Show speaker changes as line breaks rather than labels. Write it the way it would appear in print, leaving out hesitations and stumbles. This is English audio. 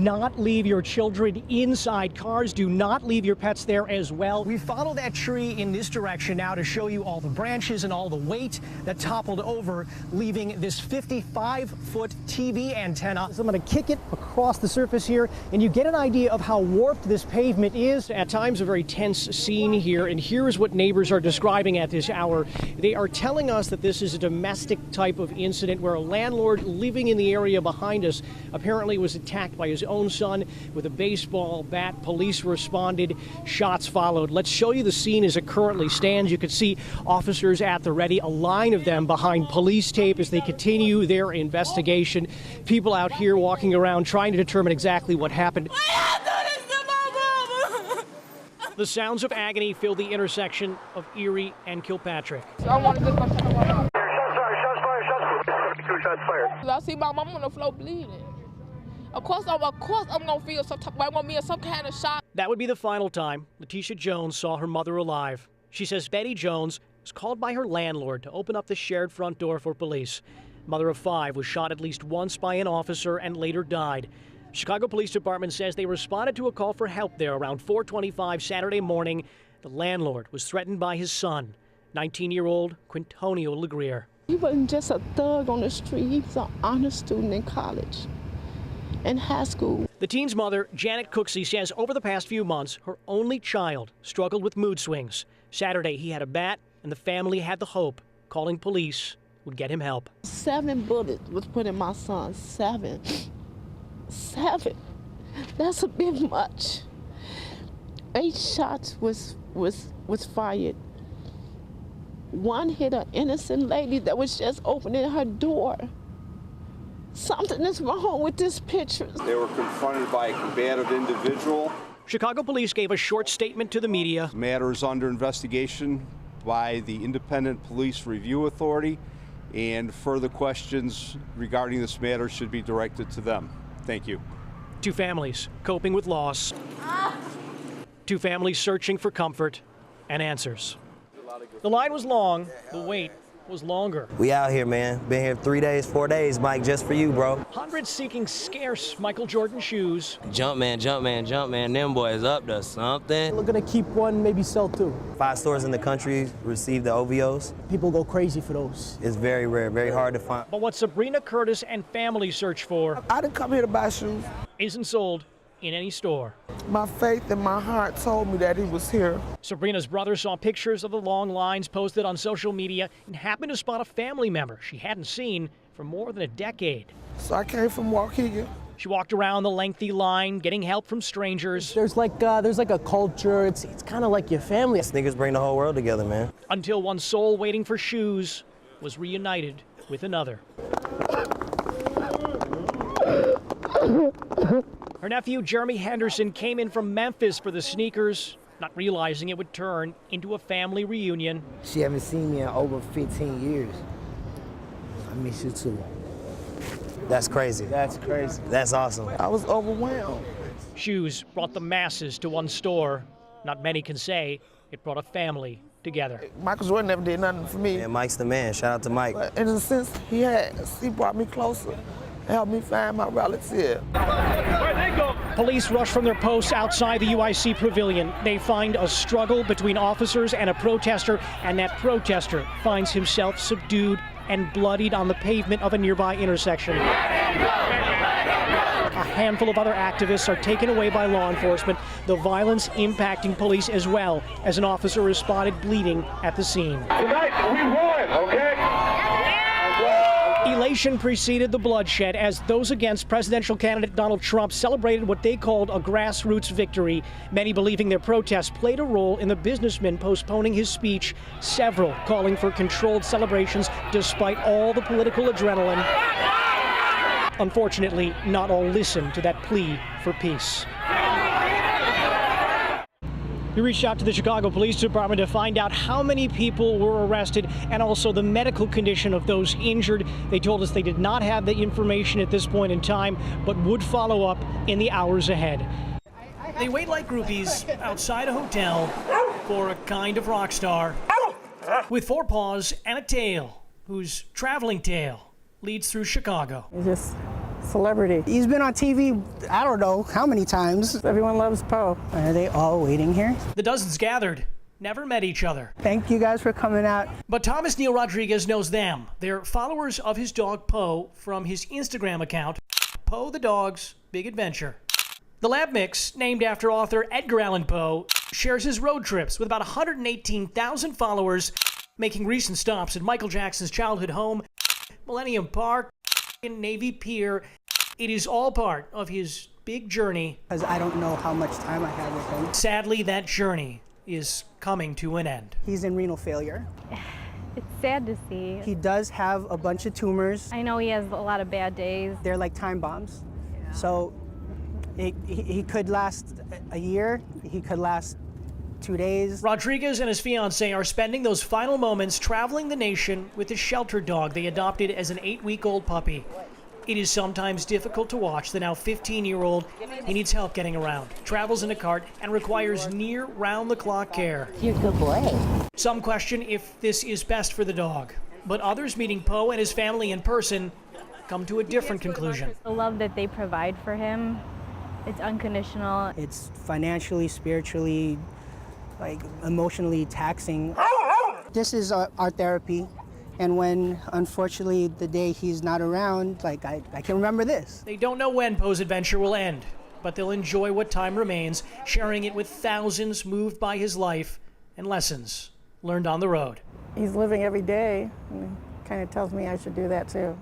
not leave your children inside cars. Do not leave your pets there as well. We follow that tree in this direction now to show you all the branches and all the weight that toppled over, leaving this 55-foot TV antenna. So I'm going to kick it across the surface here, and you get an idea of how warped this pavement is. At times, a very tense scene here, and here is what neighbors are describing at this hour. They are telling us that this is a domestic type of incident where a landlord living in the area behind us apparently was attacked by his own son with a baseball bat. Police responded. Shots followed. Let's show you the scene as it currently stands. You can see officers at the ready, a line of them behind police tape as they continue their investigation. People out here walking around trying to determine exactly what happened. The sounds of agony fill the intersection of Erie and Kilpatrick.
I see my mom on the floor bleeding. Of course I'm gonna feel some type. I'm gonna be in some kind of shock.
That would be the final time Letitia Jones saw her mother alive. She says Betty Jones was called by her landlord to open up the shared front door for police. Mother of 5 was shot at least once by an officer and later died. Chicago Police Department says they responded to a call for help there around 4:25 Saturday morning. The landlord was threatened by his son, 19-year-old Quintonio Legrier.
He wasn't just a thug on the street. He was an honor student in college and high school.
The teen's mother, Janet Cooksey, says over the past few months, her only child struggled with mood swings. Saturday, he had a bat, and the family had the hope calling police would get him help.
7 bullets was put in my son. 7. That's a bit much. 8 shots was fired. 1 hit an innocent lady that was just opening her door. Something is wrong with this picture.
They were confronted by a combative individual.
Chicago police gave a short statement to the media.
The matter is under investigation by the Independent Police Review Authority, and further questions regarding this matter should be directed to them. Thank you.
2 families coping with loss. 2 families searching for comfort and answers. The line was long, the wait was longer.
We out here, man. Been here 3 days, 4 days, Mike, just for you, bro.
Hundreds seeking scarce Michael Jordan shoes.
Jumpman, them boys up to something.
We're gonna keep 1, maybe sell 2.
5 stores in the country receive the OVOs.
People go crazy for those.
It's very rare, very hard to find.
But what Sabrina Curtis and family search for
I didn't come here to buy shoes.
isn't sold in any store.
My faith and my heart told me that he was here.
Sabrina's brother saw pictures of the long lines posted on social media and happened to spot a family member she hadn't seen for more than a decade.
So I came from Waukegan.
She walked around the lengthy line, getting help from strangers.
There's like a culture. It's kind of like your family.
Sneakers bring the whole world together, man.
Until one soul waiting for shoes was reunited with another. Her nephew, Jeremy Henderson, came in from Memphis for the sneakers, not realizing it would turn into a family reunion.
She haven't seen me in over 15 years. I miss you too.
That's crazy.
That's crazy.
That's awesome.
I was overwhelmed.
Shoes brought the masses to one store. Not many can say it brought a family together.
Michael Jordan never did nothing for me.
Man, Mike's the man. Shout out to Mike.
But in a sense, he brought me closer. Help me find my relative.
Police rush from their posts outside the UIC pavilion. They find a struggle between officers and a protester, and that protester finds himself subdued and bloodied on the pavement of a nearby intersection. A handful of other activists are taken away by law enforcement, the violence impacting police as well as an officer responded bleeding at the scene.
Tonight, we won, okay?
Elation preceded the bloodshed as those against presidential candidate Donald Trump celebrated what they called a grassroots victory, many believing their protests played a role in the businessman postponing his speech, several calling for controlled celebrations despite all the political adrenaline. Unfortunately, not all listened to that plea for peace. We reached out to the Chicago Police Department to find out how many people were arrested and also the medical condition of those injured. They told us they did not have the information at this point in time, but would follow up in the hours ahead. They wait like groupies outside a hotel for a kind of rock star with 4 paws and a tail, whose traveling tale leads through Chicago.
It's just
celebrity.
He's been on TV, I don't know how many times.
Everyone loves Poe.
Are they all waiting here?
The dozens gathered never met each other.
Thank you guys for coming out.
But Thomas Neil Rodriguez knows them. They're followers of his dog Poe from his Instagram account, Poe the Dog's Big Adventure. The lab mix, named after author Edgar Allan Poe, shares his road trips with about 118,000 followers, making recent stops at Michael Jackson's childhood home, Millennium Park, and Navy Pier. It is all part of his big journey.
Because I don't know how much time I have with him.
Sadly, that journey is coming to an end.
He's in renal failure.
It's sad to see.
He does have a bunch of tumors.
I know he has a lot of bad days.
They're like time bombs. So he could last a year, he could last 2 days.
Rodriguez and his fiancée are spending those final moments traveling the nation with a shelter dog they adopted as an 8-week-old puppy. It is sometimes difficult to watch the now 15-year-old. He needs help getting around, travels in a cart, and requires near round-the-clock care.
You're a good boy.
Some question if this is best for the dog, but others meeting Poe and his family in person come to a different conclusion.
The love that they provide for him, it's unconditional.
It's financially, spiritually, like emotionally taxing. This is our therapy. And when, unfortunately, the day he's not around, like I can remember this.
They don't know when Poe's adventure will end, but they'll enjoy what time remains, sharing it with thousands moved by his life and lessons learned on the road.
He's living every day, and kind of tells me I should do that too.